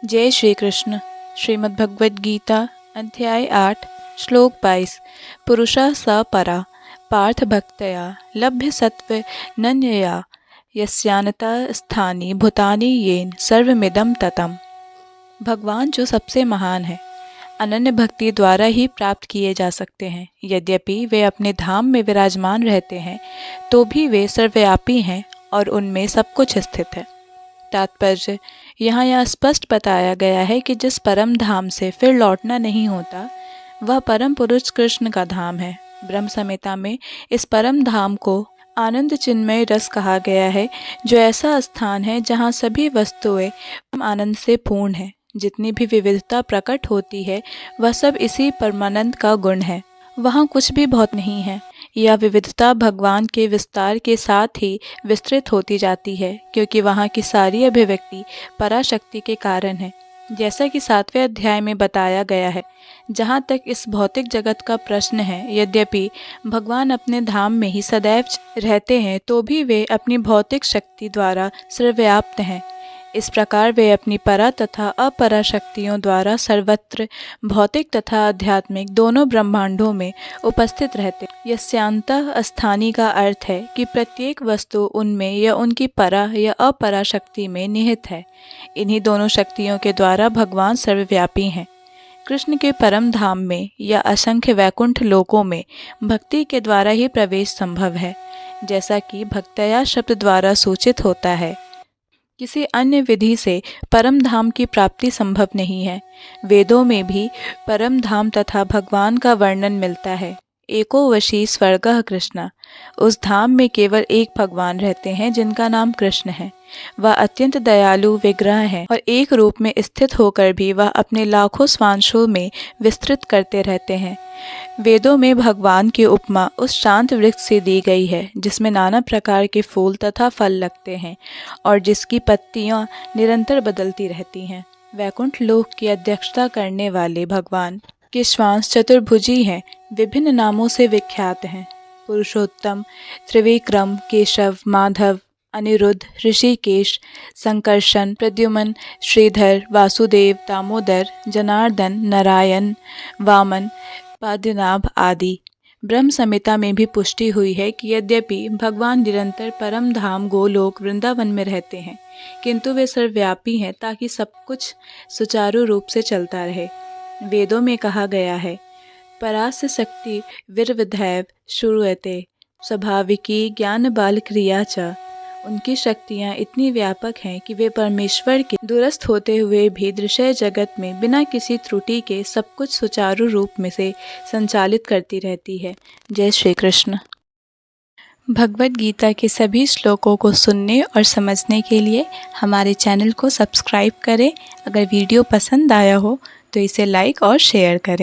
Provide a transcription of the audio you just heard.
जय श्री कृष्ण। श्रीमद् भगवद गीता अध्याय 8 श्लोक 22। पुरुषः स परा पार्थ भक्तया लभ्य सत्व नन्यया यस्यानता स्थानि भूतानि येन सर्वमिदं ततम्। भगवान जो सबसे महान है, अनन्य भक्ति द्वारा ही प्राप्त किए जा सकते हैं। यद्यपि वे अपने धाम में विराजमान रहते हैं, तो भी वे सर्वव्यापी हैं और उनमें सब कुछ स्थित है। तात्पर्य, यहाँ यह स्पष्ट बताया गया है कि जिस परम धाम से फिर लौटना नहीं होता, वह परम पुरुष कृष्ण का धाम है। ब्रह्म संहिता में इस परम धाम को आनंद चिन्मय रस कहा गया है, जो ऐसा स्थान है जहाँ सभी वस्तुएं आनंद से पूर्ण है। जितनी भी विविधता प्रकट होती है, वह सब इसी परमानंद का गुण है। वहाँ कुछ भी बहुत नहीं है। यह विविधता भगवान के विस्तार के साथ ही विस्तृत होती जाती है, क्योंकि वहाँ की सारी अभिव्यक्ति पराशक्ति के कारण है। जैसा कि 7वें अध्याय में बताया गया है, जहाँ तक इस भौतिक जगत का प्रश्न है, यद्यपि भगवान अपने धाम में ही सदैव रहते हैं, तो भी वे अपनी भौतिक शक्ति द्वारा सर्वव्याप्त हैं। इस प्रकार वे अपनी परा तथा अपरा शक्तियों द्वारा सर्वत्र भौतिक तथा आध्यात्मिक दोनों ब्रह्मांडों में उपस्थित रहते। यस्यांतः स्थानी का अर्थ है कि प्रत्येक वस्तु उनमें या उनकी परा या अपरा शक्ति में निहित है। इन्हीं दोनों शक्तियों के द्वारा भगवान सर्वव्यापी हैं। कृष्ण के परम धाम में या असंख्य वैकुंठ लोकों में भक्ति के द्वारा ही प्रवेश संभव है, जैसा कि भक्तया शब्द द्वारा सूचित होता है। किसी अन्य विधि से परम धाम की प्राप्ति संभव नहीं है। वेदों में भी परम धाम तथा भगवान का वर्णन मिलता है। एको वशी स्वर्गः कृष्ण। उस धाम में केवल एक भगवान रहते हैं, जिनका नाम कृष्ण है। वह अत्यंत दयालु विग्रह है और एक रूप में स्थित होकर भी वह अपने लाखों स्वांशों में विस्तृत करते रहते हैं। वेदों में भगवान की उपमा उस शांत वृक्ष से दी गई है, जिसमें नाना प्रकार के फूल तथा फल लगते हैं और जिसकी पत्तियां निरंतर बदलती रहती हैं। वैकुंठ लोक की अध्यक्षता करने वाले भगवान के श्वास चतुर्भुजी हैं, विभिन्न नामों से विख्यात हैं। पुरुषोत्तम, त्रिविक्रम, केशव, माधव, अनिरुद्ध, ऋषिकेश, संकर्षण, प्रद्युमन, श्रीधर, वासुदेव, दामोदर, जनार्दन, नारायण, वामन, पाद्यनाभ आदि। ब्रह्म संहिता में भी पुष्टि हुई है कि यद्यपि भगवान निरंतर परम धाम गोलोक वृंदावन में रहते हैं, किंतु वे सर्वव्यापी हैं, ताकि सब कुछ सुचारू रूप से चलता रहे। वेदों में कहा गया है, परास्य शक्ति विर्विधैव श्रूयते स्वाभाविकी ज्ञान बाल क्रिया च। उनकी शक्तियाँ इतनी व्यापक हैं कि वे परमेश्वर के दूरस्थ होते हुए भी दृश्य जगत में बिना किसी त्रुटि के सब कुछ सुचारू रूप में से संचालित करती रहती है। जय श्री कृष्ण। भगवद गीता के सभी श्लोकों को सुनने और समझने के लिए हमारे चैनल को सब्सक्राइब करें। अगर वीडियो पसंद आया हो तो इसे लाइक और शेयर करें।